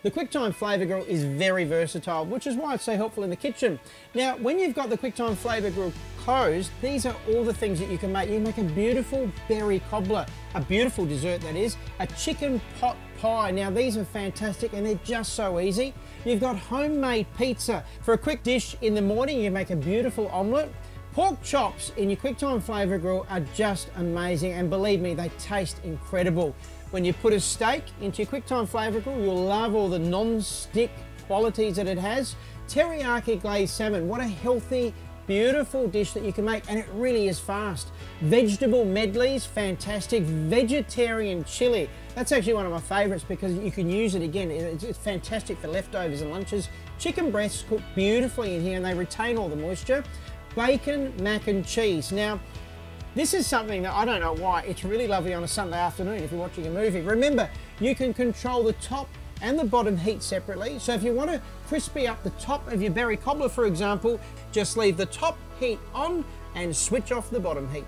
The QuickTime Flavour Grill is very versatile, which is why it's so helpful in the kitchen. Now, when you've got the QuickTime Flavour Grill closed, these are all the things that you can make. You can make a beautiful berry cobbler, a beautiful dessert that is, a chicken pot pie. Now, these are fantastic and they're just so easy. You've got homemade pizza. For a quick dish in the morning, you make a beautiful omelette. Pork chops in your QuickTime Flavour Grill are just amazing, and believe me, they taste incredible. When you put a steak into your QuickTime Flavour Grill, you'll love all the non-stick qualities that it has. Teriyaki glazed salmon, what a healthy, beautiful dish that you can make, and it really is fast. Vegetable medleys, fantastic. Vegetarian chili, that's actually one of my favourites because you can use it again. It's fantastic for leftovers and lunches. Chicken breasts cook beautifully in here and they retain all the moisture. Bacon, mac and cheese. Now, this is something that I don't know why, it's really lovely on a Sunday afternoon if you're watching a movie. Remember, you can control the top and the bottom heat separately. So if you want to crispy up the top of your berry cobbler, for example, just leave the top heat on and switch off the bottom heat.